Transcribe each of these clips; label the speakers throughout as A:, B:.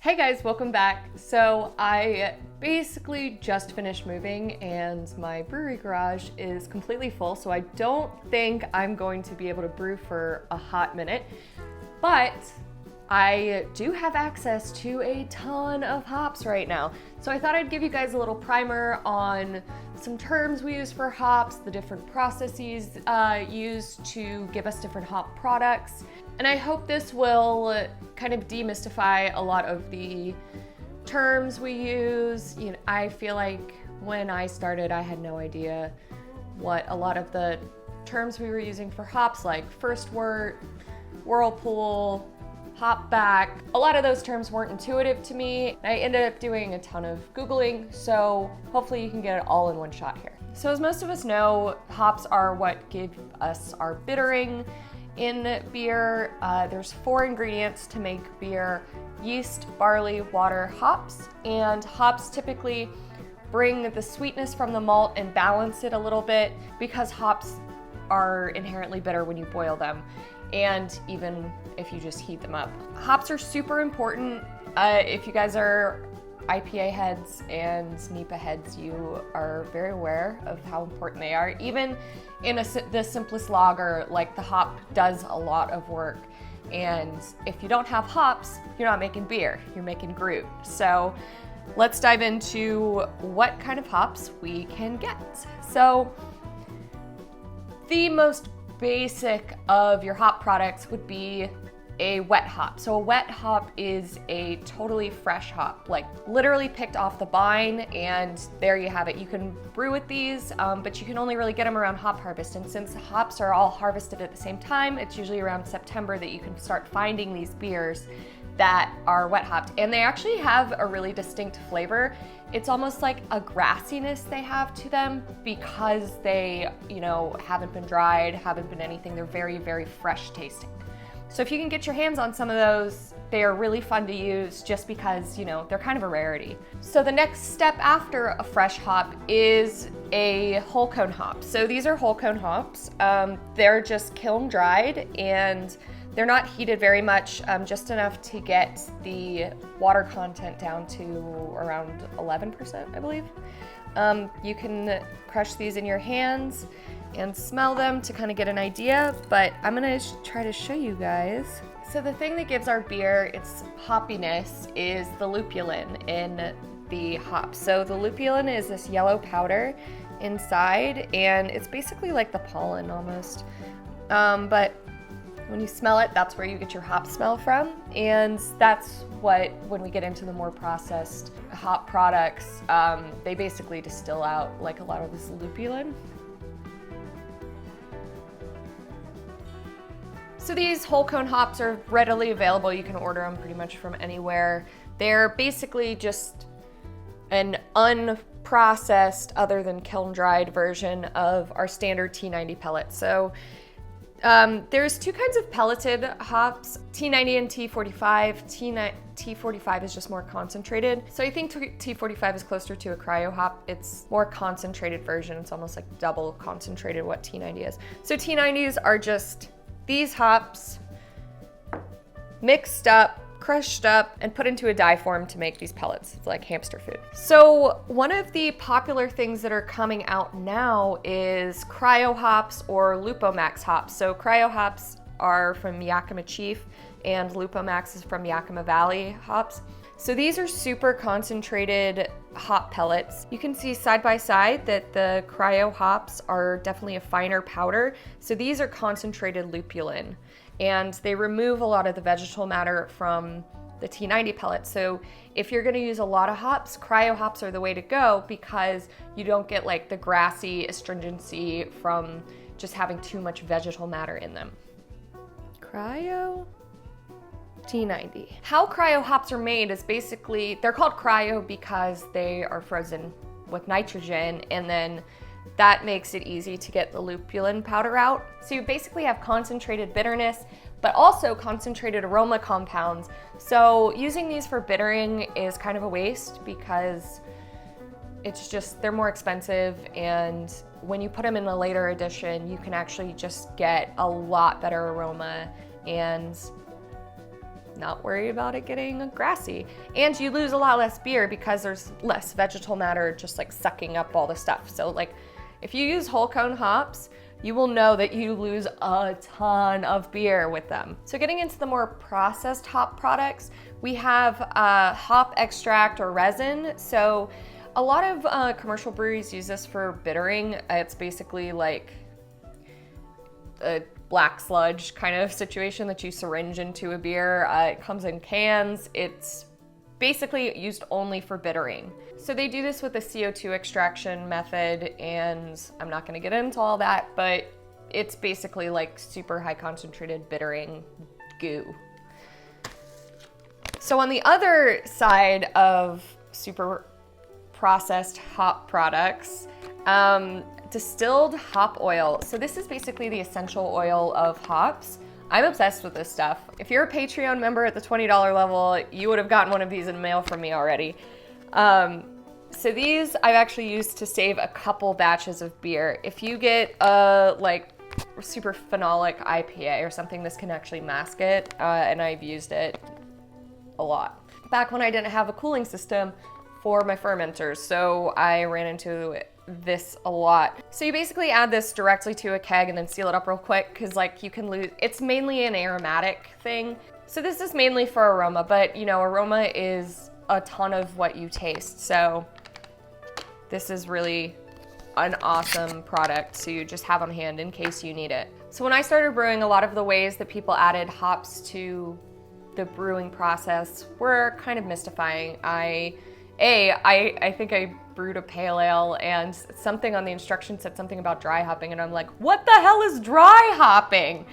A: Hey guys, welcome back. So I basically just finished moving and my brewery garage is completely full, so I don't think I'm going to be able to brew for a hot minute, but I do have access to a ton of hops right now. So I thought I'd give you guys a little primer on some terms we use for hops, the different processes used to give us different hop products. And I hope this will kind of demystify a lot of the terms we use. You know, I feel like when I started, I had no idea what a lot of the terms we were using for hops, like first wort, whirlpool, hop back. A lot of those terms weren't intuitive to me. I ended up doing a ton of Googling, so hopefully you can get it all in one shot here. So as most of us know, hops are what give us our bittering in beer. There's 4 ingredients to make beer: yeast, barley, water, hops. And hops typically bring the sweetness from the malt and balance it a little bit, because hops are inherently bitter when you boil them, and even if you just heat them up. Hops are super important. If you guys are IPA heads and NEPA heads, you are very aware of how important they are. Even in the simplest lager, like the hop does a lot of work. And if you don't have hops, you're not making beer, you're making grute. So let's dive into what kind of hops we can get. So the most basic of your hop products would be a wet hop. So a wet hop is a totally fresh hop, like literally picked off the vine, and there you have it. You can brew with these, but you can only really get them around hop harvest. And since hops are all harvested at the same time, it's usually around September that you can start finding these beers that are wet hopped. And they actually have a really distinct flavor. It's almost like a grassiness they have to them, because they, haven't been dried, haven't been anything. They're very, very fresh tasting. So if you can get your hands on some of those, they are really fun to use just because, they're kind of a rarity. So the next step after a fresh hop is a whole cone hop. So these are whole cone hops. They're just kiln dried, and they're not heated very much, just enough to get the water content down to around 11%, I believe. You can crush these in your hands and smell them to kind of get an idea, but I'm gonna try to show you guys. So the thing that gives our beer its hoppiness is the lupulin in the hops. So the lupulin is this yellow powder inside, and it's basically like the pollen almost. But when you smell it, that's where you get your hop smell from. And that's what, when we get into the more processed hop products, they basically distill out like a lot of this lupulin. So these whole cone hops are readily available. You can order them pretty much from anywhere. They're basically just an unprocessed, other than kiln dried version of our standard T90 pellet. So there's 2 kinds of pelleted hops, T90 and T45. T45 is just more concentrated. So I think T45 is closer to a cryo hop. It's more concentrated version. It's almost like double concentrated what T90 is. So T90s are just these hops mixed up, crushed up, and put into a dye form to make these pellets. It's like hamster food. So one of the popular things that are coming out now is cryo hops or Lupomax hops. So cryo hops are from Yakima Chief, and Lupomax is from Yakima Valley hops. So these are super concentrated hop pellets. You can see side by side that the cryo hops are definitely a finer powder. So these are concentrated lupulin, and they remove a lot of the vegetal matter from the T90 pellet. So if you're gonna use a lot of hops, cryo hops are the way to go, because you don't get like the grassy astringency from just having too much vegetal matter in them. Cryo T90. How cryo hops are made is basically, they're called cryo because they are frozen with nitrogen, and then that makes it easy to get the lupulin powder out. So you basically have concentrated bitterness, but also concentrated aroma compounds. So using these for bittering is kind of a waste, because it's just, they're more expensive, and when you put them in a later edition, you can actually just get a lot better aroma and not worry about it getting grassy. And you lose a lot less beer because there's less vegetal matter just like sucking up all the stuff. So like if you use whole cone hops, you will know that you lose a ton of beer with them. So getting into the more processed hop products, we have hop extract or resin. So a lot of commercial breweries use this for bittering. It's basically like a black sludge kind of situation that you syringe into a beer. It comes in cans. It's basically used only for bittering. So they do this with a CO2 extraction method, and I'm not gonna get into all that, but it's basically like super high concentrated bittering goo. So on the other side of super processed hop products, distilled hop oil. So this is basically the essential oil of hops. I'm obsessed with this stuff. If you're a Patreon member at the $20 level, you would have gotten one of these in mail from me already. So these I've actually used to save a couple batches of beer. If you get a like super phenolic IPA or something, this can actually mask it, and I've used it a lot. Back when I didn't have a cooling system for my fermenters, so I ran into this a lot. So you basically add this directly to a keg and then seal it up real quick, because like you can lose, it's mainly an aromatic thing. So this is mainly for aroma, but you know, aroma is a ton of what you taste. So this is really an awesome product to just have on hand in case you need it. So when I started brewing, a lot of the ways that people added hops to the brewing process were kind of mystifying. I think I brewed a pale ale and something on the instructions said something about dry hopping, and I'm like, what the hell is dry hopping?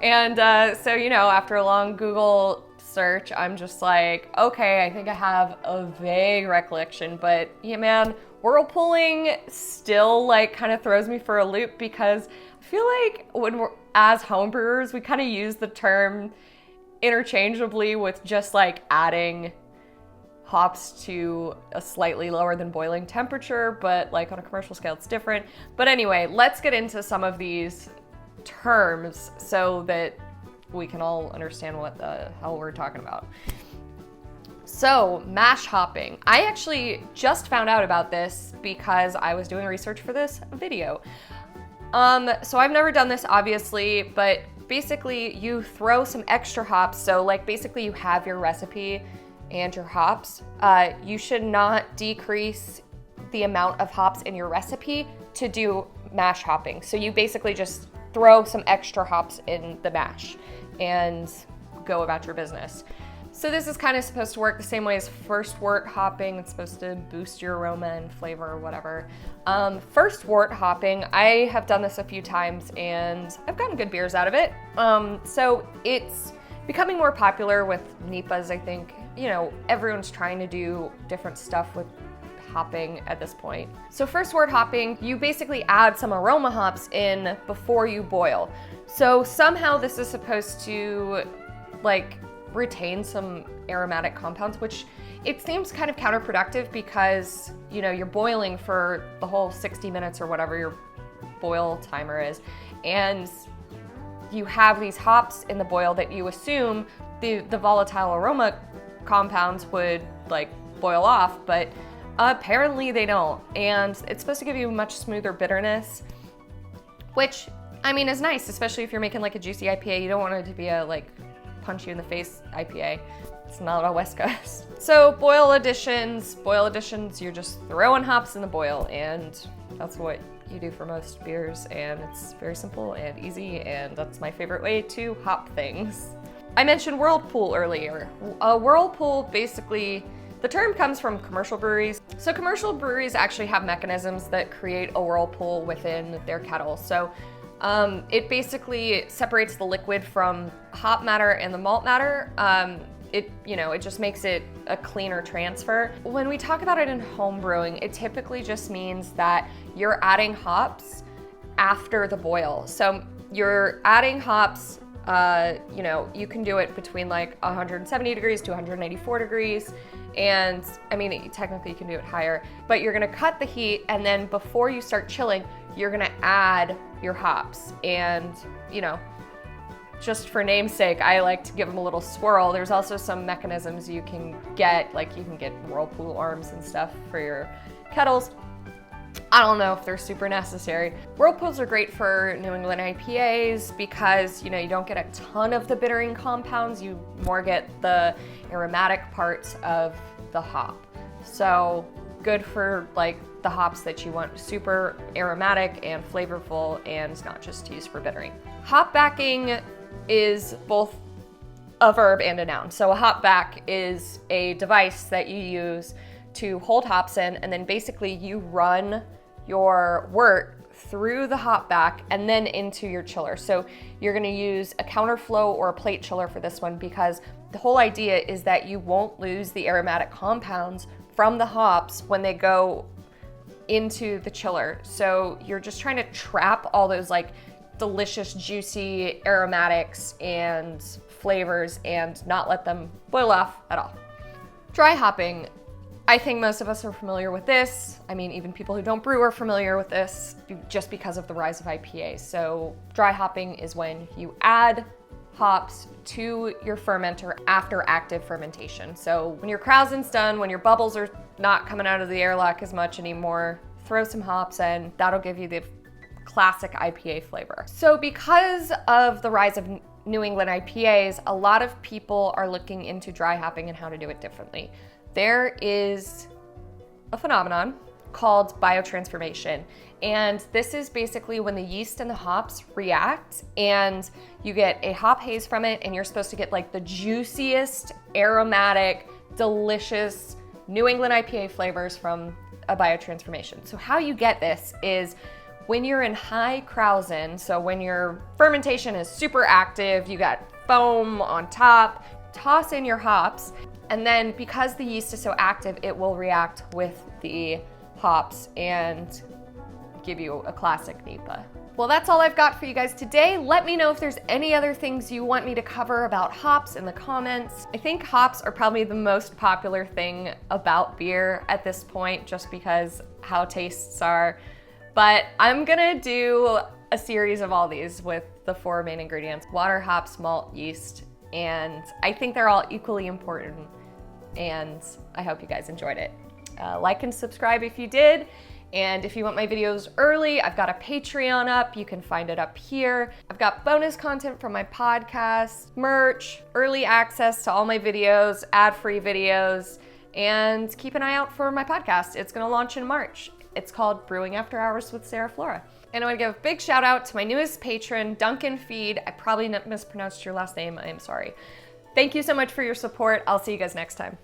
A: And so, you know, after a long Google search, I'm just like, okay, I think I have a vague recollection, but yeah, man, whirlpooling still like kind of throws me for a loop, because I feel like when we're, as homebrewers, we kind of use the term interchangeably with just like adding hops to a slightly lower than boiling temperature, but like on a commercial scale it's different. But anyway, let's get into some of these terms so that we can all understand what the hell we're talking about. So mash hopping. I actually just found out about this because I was doing research for this video. So I've never done this obviously, but basically you throw some extra hops. So like basically you have your recipe and your hops. You should not decrease the amount of hops in your recipe to do mash hopping. So you basically just throw some extra hops in the mash and go about your business. So this is kind of supposed to work the same way as first wort hopping. It's supposed to boost your aroma and flavor or whatever. First wort hopping, I have done this a few times and I've gotten good beers out of it. So it's becoming more popular with NEPAs, I think. You know, everyone's trying to do different stuff with hopping at this point. So first wort hopping, you basically add some aroma hops in before you boil. So somehow this is supposed to like retain some aromatic compounds, which it seems kind of counterproductive because, you know, you're boiling for the whole 60 minutes or whatever your boil timer is, and you have these hops in the boil that you assume the volatile aroma compounds would like boil off, but apparently they don't. And it's supposed to give you much smoother bitterness, which I mean is nice, especially if you're making like a juicy IPA. You don't want it to be a like punch you in the face IPA. It's not a West Coast. So boil additions, you're just throwing hops in the boil, and that's what you do for most beers, and it's very simple and easy, and that's my favorite way to hop things. I mentioned whirlpool earlier. A whirlpool, basically, the term comes from commercial breweries. So commercial breweries actually have mechanisms that create a whirlpool within their kettle. So it basically separates the liquid from hop matter and the malt matter. It just makes it a cleaner transfer. When we talk about it in home brewing, it typically just means that you're adding hops after the boil. So you're adding hops, you can do it between like 170 degrees to 194 degrees. And I mean, technically you can do it higher, but you're gonna cut the heat, and then before you start chilling, you're gonna add your hops. And, just for namesake, I like to give them a little swirl. There's also some mechanisms you can get, like you can get whirlpool arms and stuff for your kettles. I don't know if they're super necessary. Whirlpools are great for New England IPAs because, you know, you don't get a ton of the bittering compounds, you more get the aromatic parts of the hop. So good for like the hops that you want super aromatic and flavorful and not just used for bittering. Hop backing is both a verb and a noun. So a hop back is a device that you use to hold hops in, and then basically you run your wort through the hop back and then into your chiller. So you're gonna use a counterflow or a plate chiller for this one because the whole idea is that you won't lose the aromatic compounds from the hops when they go into the chiller. So you're just trying to trap all those like delicious, juicy aromatics and flavors and not let them boil off at all. Dry hopping. I think most of us are familiar with this. I mean, even people who don't brew are familiar with this just because of the rise of IPAs. So dry hopping is when you add hops to your fermenter after active fermentation. So when your krausen's done, when your bubbles are not coming out of the airlock as much anymore, throw some hops in. That'll give you the classic IPA flavor. So because of the rise of New England IPAs, a lot of people are looking into dry hopping and how to do it differently. There is a phenomenon called biotransformation. And this is basically when the yeast and the hops react and you get a hop haze from it, and you're supposed to get like the juiciest, aromatic, delicious New England IPA flavors from a biotransformation. So how you get this is when you're in high krausen, so when your fermentation is super active, you got foam on top, toss in your hops, and then because the yeast is so active, it will react with the hops and give you a classic NEPA. Well, that's all I've got for you guys today. Let me know if there's any other things you want me to cover about hops in the comments. I think hops are probably the most popular thing about beer at this point, just because how tastes are. But I'm gonna do a series of all these with the 4 main ingredients: water, hops, malt, yeast, and I think they're all equally important, and I hope you guys enjoyed it. Like and subscribe if you did. And if you want my videos early, I've got a Patreon up. You can find it up here. I've got bonus content from my podcast, merch, early access to all my videos, ad-free videos, and keep an eye out for my podcast. It's gonna launch in March. It's called Brewing After Hours with Sarah Flora. And I wanna give a big shout out to my newest patron, Duncan Feed. I probably mispronounced your last name, I am sorry. Thank you so much for your support. I'll see you guys next time.